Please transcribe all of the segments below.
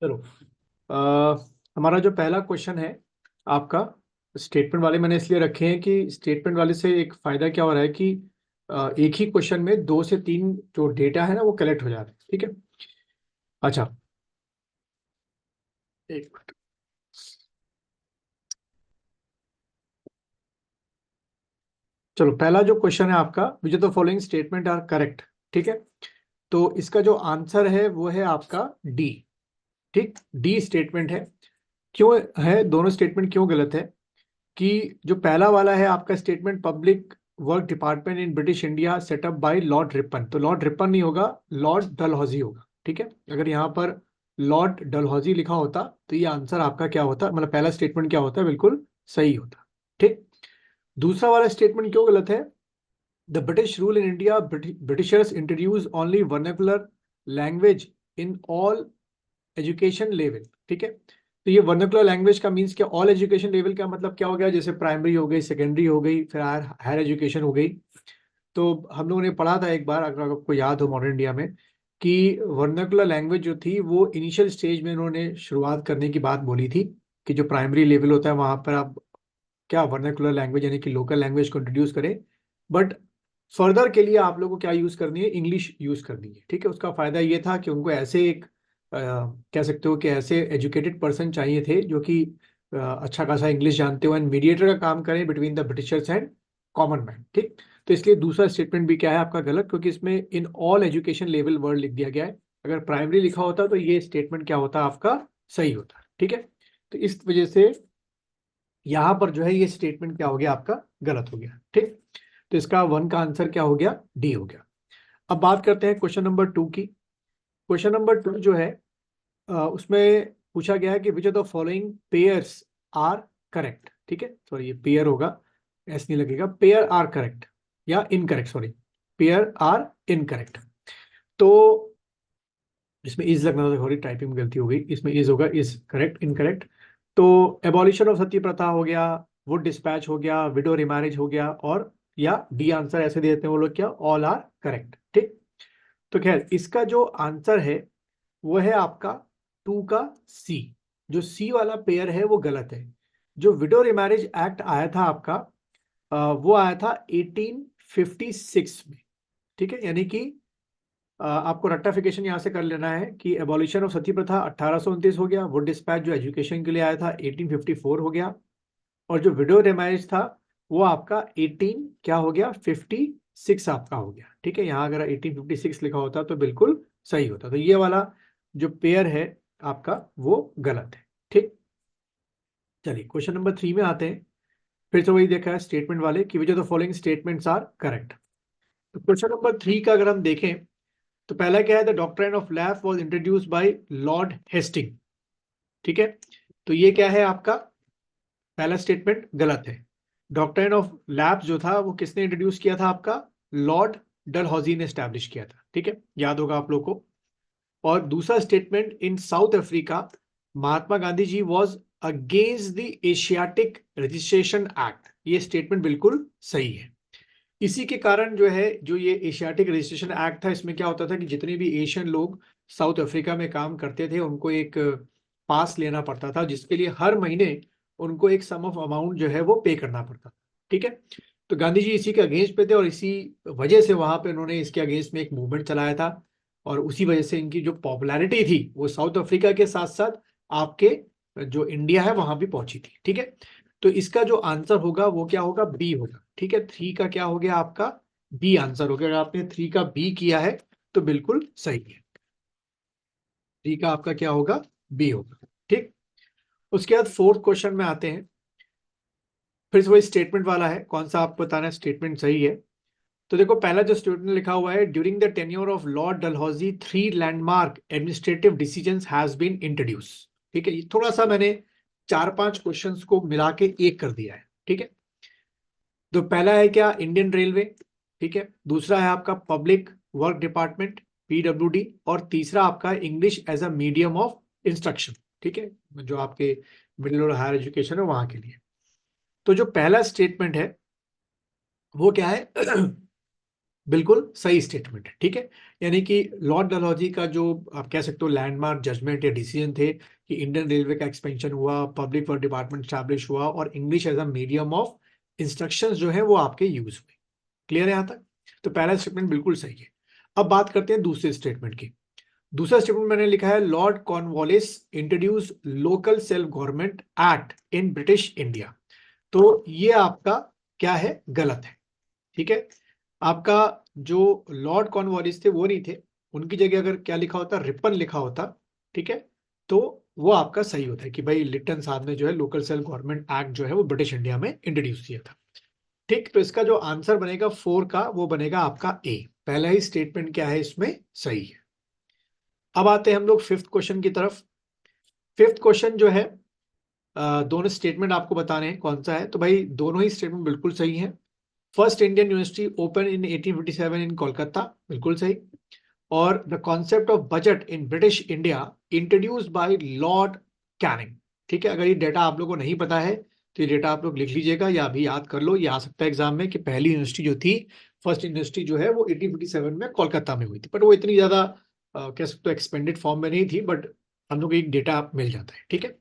चलो। अ, हमारा जो पहला क्वेश्चन है आपका, स्टेटमेंट वाले मैंने इसलिए रखे हैं कि स्टेटमेंट वाले से एक फायदा क्या हो रहा है कि एक ही क्वेश्चन में 2 से 3 जो डेटा है ना वो कलेक्ट हो जा रहे हैं। ठीक है। अच्छा, एक मिनट। चलो, पहला जो क्वेश्चन है आपका, which of the following statement are correct. ठीक है। तो इसका जो आंसर है वो है आपका डी। ठीक, डी स्टेटमेंट है। क्यों है, दोनों स्टेटमेंट क्यों गलत है? कि जो पहला वाला है आपका statement, public work department in British India set up by Lord Ripon, तो लॉर्ड रिपन नहीं होगा, लॉर्ड डलहौजी होगा। ठीक है। अगर यहाँ पर लॉर्ड डलहौजी लिखा होता तो ये आंसर आपका क्या होता, मतलब पहला स्टेटमेंट क्या होता, बिल्कुल सही होता। ठीक। दूसरा वाला स्टेटमेंट क्यों गलत है? The British rule in India, Britishers introduce only vernacular language in all education level. ठीक है। तो ये वर्नाकुलर लैंग्वेज का मींस क्या, ऑल एजुकेशन लेवल का मतलब क्या हो गया? जैसे प्राइमरी हो गई, सेकेंडरी हो गई, फिर हायर एजुकेशन हो गई। तो हम लोगों ने पढ़ा था एक बार, अगर आपको याद हो, मॉडर्न इंडिया में, कि वर्नाकुलर लैंग्वेज जो थी वो इनिशियल स्टेज में उन्होंने शुरुआत करने की बात बोली थी कि जो प्राइमरी लेवल होता है वहां पर आप क्या वर्नाकुलर लैंग्वेज यानी कि लोकल लैंग्वेज को इंट्रोड्यूस करें। बट फर्दर के लिए आप लोगों को क्या यूज करनी है, इंग्लिश यूज करनी है। ठीक है। उसका फायदा ये था कि उनको ऐसे एक कह सकते हो कि ऐसे एजुकेटेड पर्सन चाहिए थे जो कि अच्छा खासा इंग्लिश जानते हो एंड मीडिएटर का काम करें between the Britishers and common man. ठीक। तो इसलिए दूसरा स्टेटमेंट भी क्या है आपका गलत, क्योंकि इसमें in all education level word लिख दिया गया है। अगर प्राइमरी लिखा होता तो ये स्टेटमेंट क्या होता आपका, सही होता। ठीक है। तो इस वजह से यहां पर जो है ये स्टेटमेंट क्या हो गया आपका, गलत हो गया। ठीक। तो इसका वन का आंसर क्या हो गया, डी हो गया। अब बात करते हैं क्वेश्चन नंबर 2 की। क्वेश्चन नंबर 2 जो है उसमें पूछा गया है कि which of the following pairs are correct. ठीक है, सॉरी ये पेयर होगा, ऐसे नहीं लगेगा, पेयर आर करेक्ट या incorrect, sorry, pair are incorrect. तो इसमें इज लगना था, थोड़ी टाइपिंग में गलती हो गई, इसमें इज होगा, इज करेक्ट, इनकरेक्ट। तो एबॉलिशन ऑफ सती प्रथा हो गया, वुड डिस्पैच हो गया, विडो रिमैरिज हो गया, और या डी आंसर ऐसे दे देते हैं वो लोग, क्या ऑल आर करेक्ट। ठीक। तो खैर इसका जो आंसर है वो है आपका 2 का सी। जो सी वाला पेयर है वो गलत है। जो विडो रिमैरिज एक्ट आया था आपका, वो आया था 1856 में। ठीक है। यानी कि आपको रेक्टिफिकेशन यहां से कर लेना है कि एबॉलिशन ऑफ सती प्रथा 1829 हो गया, वुड डिस्पैच जो एजुकेशन के लिए आया था 1854 हो गया, और जो विडो रिमैरिज था वो आपका 18 क्या हो गया, 56 आपका हो गया। ठीक है। यहाँ अगर 1856 लिखा होता तो बिल्कुल सही होता। तो ये वाला जो पेयर है आपका वो गलत है। ठीक। चलिए क्वेश्चन नंबर 3 में आते हैं। फिर से वही देखा है स्टेटमेंट वाले कि which of the following statements are correct. तो क्वेश्चन नंबर 3 का अगर हम देखें तो पहला क्या है, the doctrine of lapse was introduced by Lord Hasting. ठीक है। तो ये क्या है आपका, पहला स्टेटमेंट गलत है। डॉक्ट्रिन ऑफ लैप्स जो था वो किसने इंट्रोड्यूस किया था आपका, लॉर्ड डलहौजी ने स्टैब्लिश किया था। ठीक है, याद होगा आप लोग को। और दूसरा statement, in South Africa Mahatma Gandhi ji was against the Asiatic registration act, ये स्टेटमेंट बिल्कुल सही है। इसी के कारण जो है, जो ये एशियाटिक रजिस्ट्रेशन एक्ट था, इसमें क्या होता था कि जितने भी एशियन लोग साउथ अफ्रीका में काम करते थे उनको एक पास लेना पड़ता था, जिसके लिए हर महीने उनको एक सम ऑफ अमाउंट जो है वो पे करना पड़ता था। ठीक है। तो गांधी जी इसी के अगेंस्ट पे थे और इसी वजह से वहां पे उन्होंने इसके अगेंस्ट में एक मूवमेंट चलाया था, और उसी वजह से इनकी जो पॉपुलैरिटी थी वो साउथ अफ्रीका के साथ साथ आपके जो इंडिया है वहां भी पहुंची थी। ठीक है। तो इसका जो आंसर होगा वो क्या होगा, बी होगा। ठीक है, 3 का क्या हो गया आपका, बी आंसर हो गया। अगर आपने 3 का बी किया है तो बिल्कुल सही है। 3 का आपका क्या होगा, बी होगा। ठीक। उसके बाद फोर्थ क्वेश्चन में आते हैं। फिर से वही स्टेटमेंट वाला है, कौन सा आपको बताना है स्टेटमेंट सही है। तो देखो पहला जो स्टेटमेंट लिखा हुआ है, during the tenure of Lord Dalhousie 3 landmark administrative decisions has been introduce. ठीक है, ये थोड़ा सा मैंने 4-5 क्वेश्चंस को मिला के एक कर दिया है। ठीक है। तो पहला है क्या, इंडियन रेलवे। ठीक है। दूसरा है आपका पब्लिक वर्क डिपार्टमेंट, पीडब्ल्यूडी। और तीसरा आपका English as a medium of instruction. ठीक है, जो आपके मिडिल और हायर एजुकेशन है वहां के लिए। तो जो पहला स्टेटमेंट है वो क्या है बिल्कुल सही स्टेटमेंट है, ठीक है। यानी कि लॉर्ड डलहौजी का जो आप कह सकते हो लैंडमार्क जजमेंट या डिसीजन थे कि इंडियन रेलवे का एक्सपेंशन हुआ, पब्लिक वर्क डिपार्टमेंट स्टैब्लिश हुआ और English as a medium of instruction जो है वो आपके यूज हुए। क्लियर है यहां तक? तो पहला स्टेटमेंट बिल्कुल सही है। अब बात करते हैं दूसरे स्टेटमेंट की। दूसरा स्टेटमेंट मैंने लिखा है Lord Cornwallis introduce local self government act in British India. तो ये आपका क्या है? गलत है, ठीक है। आपका जो लॉर्ड कॉर्नवालिस थे वो नहीं थे, उनकी जगह अगर क्या लिखा होता, रिपन लिखा होता, ठीक है, तो वो आपका सही होता है कि भाई लिट्टन साहब ने जो है लोकल सेल्फ गवर्नमेंट एक्ट जो है वो ब्रिटिश इंडिया में इंट्रोड्यूस किया था। ठीक, तो इसका जो आंसर बनेगा 4 का वो बनेगा आपका ए। पहला ही स्टेटमेंट क्या है इसमें सही है। अब आते हैं हम लोग फिफ्थ क्वेश्चन की तरफ। फिफ्थ क्वेश्चन जो है दोनों स्टेटमेंट आपको बताने हैं कौन सा है, तो भाई दोनों ही स्टेटमेंट बिल्कुल सही है। First Indian university open in 1857 इन कोलकाता, बिल्कुल सही। और the concept of budget in British India introduced by Lord Canning. ठीक है, अगर ये डेटा आप लोगों को नहीं पता है तो ये डेटा आप लोग लिख लीजिएगा या अभी याद कर लो, ये आ सकता है एग्जाम में कि पहली यूनिवर्सिटी जो थी, फर्स्ट यूनिवर्सिटी जो है वो 1857 में कोलकाता में हुई थी, बट वो इतनी ज्यादा कह सकते हो एक्सपेंडेड फॉर्म में नहीं थी, बट हम लोग एक डेटा मिल जाता है, ठीक है।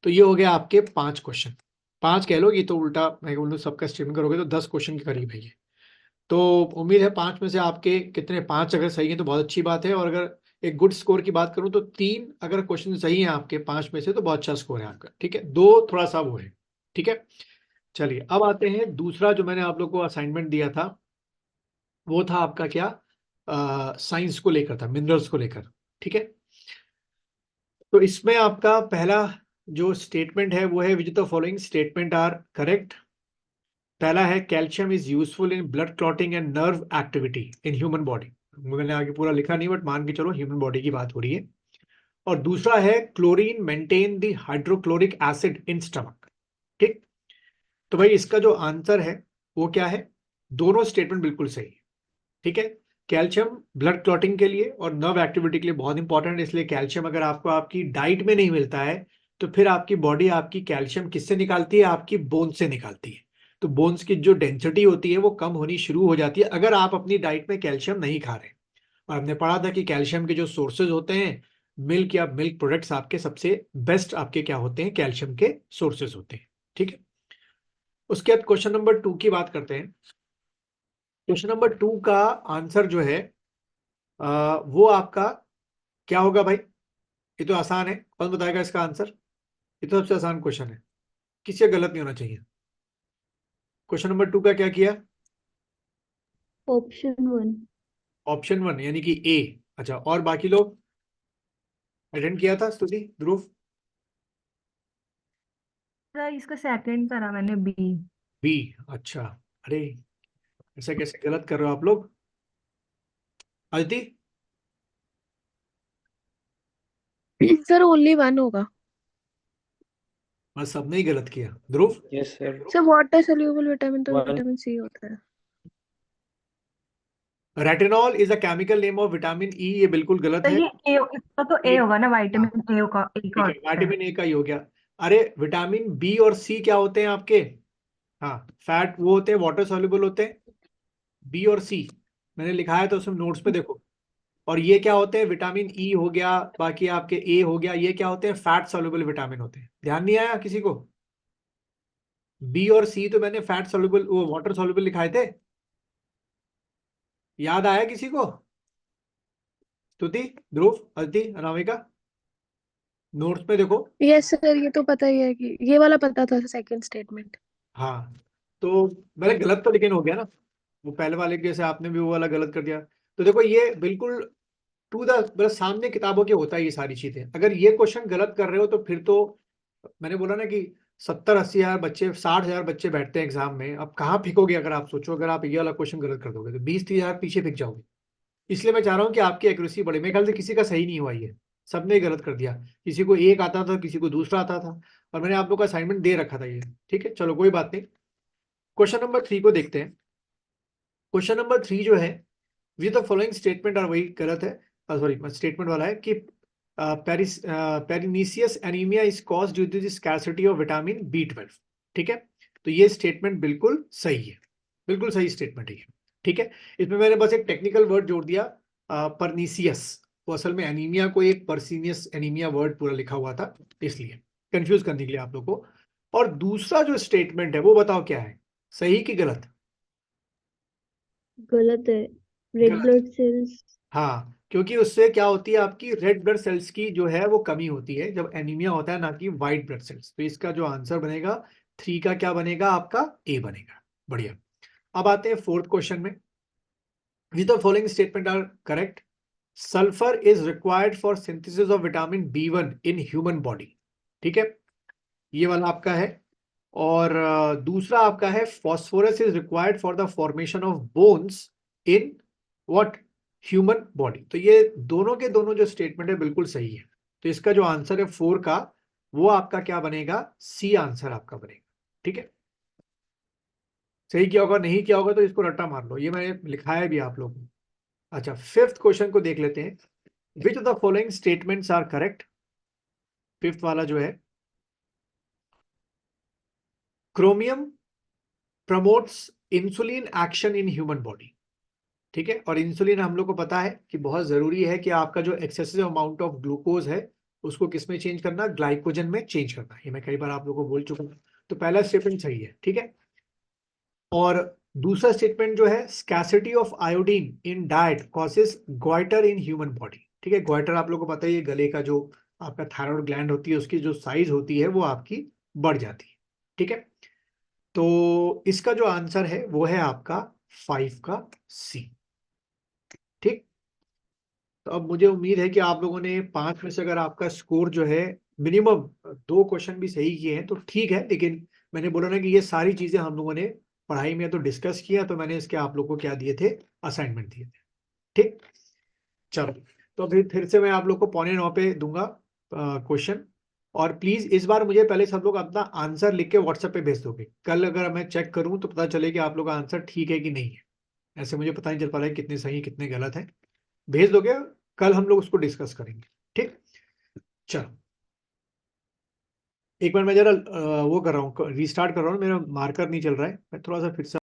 तो ये हो गया आपके 5 क्वेश्चन, 5 कह लो, ये तो उल्टा मैं बोलूँ सबका स्टेटमेंट करोगे तो 10 क्वेश्चन के करीब है ये। तो उम्मीद है 5 में से आपके कितने 5 अगर सही है तो बहुत अच्छी बात है, और अगर एक गुड स्कोर की बात करूं तो 3 अगर क्वेश्चन सही है आपके 5 में से तो बहुत अच्छा स्कोर है आपका, ठीक है। 2 थोड़ा सा वो है, ठीक है। चलिए अब आते हैं दूसरा जो मैंने आप लोग को असाइनमेंट दिया था, वो था आपका क्या, साइंस को लेकर था, मिनरल्स को लेकर, ठीक है। तो इसमें आपका पहला जो स्टेटमेंट है वो है which the following statement are correct. पहला है calcium is useful in blood clotting and nerve activity in human body. मैंने आगे पूरा लिखा नहीं बट मान के चलो ह्यूमन बॉडी की बात हो रही है। और दूसरा है chlorine maintain the hydrochloric acid in stomach. ठीक, तो भाई इसका जो आंसर है वो क्या है? दोनों स्टेटमेंट बिल्कुल सही है, ठीक है। कैल्शियम ब्लड क्लॉटिंग के लिए और नर्व एक्टिविटी के लिए बहुत इंपॉर्टेंट है, इसलिए कैल्शियम अगर आपको आपकी डाइट में नहीं मिलता है तो फिर आपकी बॉडी आपकी कैल्शियम किससे निकालती है? आपकी बोन से निकालती है। तो बोन्स की जो डेंसिटी होती है वो कम होनी शुरू हो जाती है अगर आप अपनी डाइट में कैल्शियम नहीं खा रहे। और हमने पढ़ा था कि कैल्शियम के जो सोर्सेज होते हैं, मिल्क या मिल्क प्रोडक्ट्स आपके सबसे बेस्ट आपके क्या होते हैं? कैल्शियम के सोर्सेज होते हैं, ठीक है। उसके बाद क्वेश्चन नंबर 2 की बात करते हैं। क्वेश्चन नंबर 2 का आंसर जो है वो आपका क्या होगा भाई? ये तो आसान है, कौन बताएगा इसका आंसर? ये तो सबसे आसान क्वेश्चन है, किसी का गलत नहीं होना चाहिए। क्वेश्चन नंबर 2 का क्या किया? ऑप्शन 1। ऑप्शन 1 यानी कि ए। अच्छा, और बाकी लोग अटेंड किया था? स्तुति, ध्रुव? इसका सेकंड करा मैंने, बी। बी? अच्छा, अरे ऐसा कैसे गलत कर रहे हो आप लोग? अदिति? सर ओनली वन होगा। बस सबने ही गलत किया। Dhruv? Yes sir. Sir water soluble vitamin तो वन। विटामिन सी होता है। Retinol is a chemical name of vitamin E, ये बिल्कुल गलत तो है। ये ए, इसका तो ए होगा ना, विटामिन ए का ठीक है, होता है। विटामिन ए का ही हो गया। अरे विटामिन बी और सी क्या होते हैं आपके? हाँ, फैट वो होते हैं, वाटर सॉल्युबल होते हैं, बी और सी। मैंने लिखा है तो उसमें नोट्स पे देखो। और ये क्या होते हैं? विटामिन ई हो गया, बाकी आपके ए हो गया, ये क्या होते हैं? फैट सॉल्युबल विटामिन होते हैं। ध्यान नहीं आया किसी को? बी और सी तो मैंने फैट सॉल्युबल वो वाटर सॉल्युबल लिखाए थे, याद आया किसी को? स्तुति, ध्रुव, अदिति, अनामिका, नोट्स पे देखो। यस सर, ये तो पता ही है कि ये वाला पता था सेकंड स्टेटमेंट। हाँ, तो मैंने गलत तो लेकिन हो गया ना, वो पहले वाले के जैसे आपने भी वो वाला गलत कर दिया। तो देखो ये बिल्कुल टू द मतलब सामने किताबों के होता है ये सारी चीजें। अगर ये क्वेश्चन गलत कर रहे हो तो फिर तो मैंने बोला ना कि 70-80 हजार बच्चे, 60 हजार बच्चे बैठते हैं एग्जाम में, अब कहाँ फेंकोगे? अगर आप सोचो अगर आप ये वाला क्वेश्चन गलत कर दोगे तो 20-30 हजार पीछे फेंक जाओगे। इसलिए मैं चाह रहा हूँ कि आपकी एक्यूरेसी बढ़े। मेरे ख्याल से किसी का सही नहीं हुआ ये, सबने गलत कर दिया। किसी को एक आता था, किसी को दूसरा आता था, और मैंने आप लोग का असाइनमेंट दे रखा था ये, ठीक है। चलो कोई बात नहीं। क्वेश्चन नंबर 3 को देखते हैं। क्वेश्चन नंबर 3 जो है विद द फॉलोइंग स्टेटमेंट, और वही गलत है, सॉरी स्टेटमेंट वाला है कि pernicious anaemia is caused due to the scarcity of vitamin B12। ठीक है, तो ये स्टेटमेंट बिल्कुल सही है, बिल्कुल सही स्टेटमेंट है ये। ठीक है, इसमें मैंने बस एक टेक्निकल वर्ड जोड़ दिया, परनीसियस। वो असल में एनीमिया को एक परसीनियस एनीमिया वर्ड पूरा लिखा हुआ था, इसलिए कंफ्यूज करने के लिए आप लोग को। और दूसरा जो स्टेटमेंट है वो बताओ क्या है, सही कि गलत? गलत है। रेड गलत। Blood cells. हाँ, क्योंकि उससे क्या होती है, आपकी रेड ब्लड सेल्स की जो है वो कमी होती है जब एनीमिया होता है, ना कि व्हाइट ब्लड सेल्स। तो इसका जो आंसर बनेगा 3 का क्या बनेगा आपका, ए बनेगा। बढ़िया। अब आते हैं फोर्थ क्वेश्चन में। Which the following statement are correct? Sulphur is required for synthesis of vitamin B1 in human body. ठीक है, ये वाला आपका है। और दूसरा आपका है phosphorus is required for the formation of bones in what, human body. तो ये दोनों के दोनों जो स्टेटमेंट है बिल्कुल सही है। तो इसका जो आंसर है 4 का, वो आपका क्या बनेगा, सी आंसर आपका बनेगा। ठीक है, सही किया होगा, नहीं किया होगा तो इसको रट्टा मार लो, ये मैंने लिखाया भी आप लोगों को। अच्छा, फिफ्थ क्वेश्चन को देख लेते हैं। Which of the following statements are correct? Fifth वाला जो है, chromium promotes insulin action in human body. ठीक है, और इंसुलिन हम लोग को पता है कि बहुत जरूरी है कि आपका जो एक्सेसिव अमाउंट ऑफ ग्लूकोज है उसको किस में चेंज करना, ग्लाइकोजन में चेंज करना। ये मैं कई बार आप लोगों को बोल चुका हूं। तो पहला स्टेटमेंट सही है। ठीक है, और दूसरा स्टेटमेंट जो है, scarcity of iodine in diet causes goitre in human body. ठीक है, गोइटर आप लोग को पता है, ये गले का जो आपका थायराइड ग्लैंड होती है उसकी जो साइज होती है वो आपकी बढ़ जाती है। ठीक है, तो इसका जो आंसर है वो है आपका 5 का सी। ठीक, तो अब मुझे उम्मीद है कि आप लोगों ने 5 में से अगर आपका स्कोर जो है मिनिमम 2 क्वेश्चन भी सही किए हैं तो ठीक है, लेकिन मैंने बोला ना कि ये सारी चीजें हम लोगों ने पढ़ाई में तो डिस्कस किया, तो मैंने इसके आप लोगों को क्या दिए थे, असाइनमेंट दिए थे। ठीक, चलो, तो फिर से मैं आप लोग को 8:45 पे दूंगा क्वेश्चन। और प्लीज इस बार मुझे पहले सब लोग अपना आंसर लिख के व्हाट्सएप पे भेज दोगे। कल अगर मैं चेक करूं तो पता चले कि आप लोग का आंसर ठीक है कि नहीं है। ऐसे मुझे पता नहीं चल पा रहा है कितने सही कितने गलत है। भेज दोगे, कल हम लोग उसको डिस्कस करेंगे। ठीक, चलो, एक बार मैं जरा वो कर रहा हूँ, रीस्टार्ट कर रहा हूँ, मेरा मार्कर नहीं चल रहा है, मैं थोड़ा सा फिर से